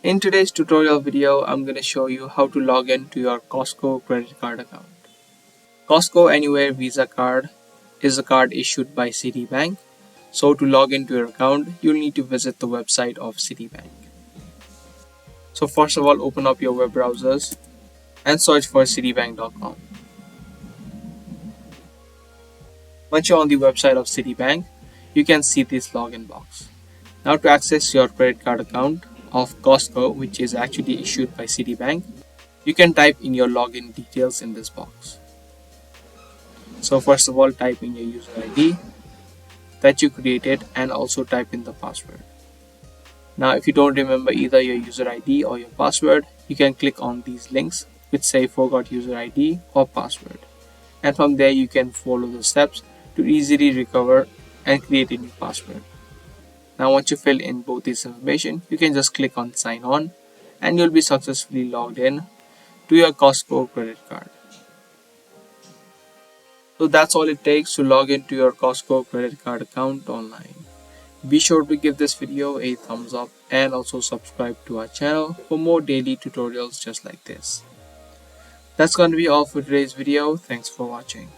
In today's tutorial video, I'm going to show you how to log in to your Costco credit card account. Costco Anywhere Visa card is a card issued by Citibank. So to log into your account, you'll need to visit the website of Citibank. So first of all, open up your web browsers and search for citibank.com. Once you're on the website of Citibank, you can see this login box. Now to access your credit card account of Costco, which is actually issued by Citibank, you can type in your login details in this box. So first of all, type in your user ID that you created and also type in the password. Now if you don't remember either your user ID or your password, you can click on these links which say forgot user ID or password. And from there you can follow the steps to easily recover and create a new password. Now once you fill in both this information, you can just click on sign on and you'll be successfully logged in to your Costco credit card. So that's all it takes to log into your Costco credit card account online. Be sure to give this video a thumbs up and also subscribe to our channel for more daily tutorials just like this. That's going to be all for today's video. Thanks for watching.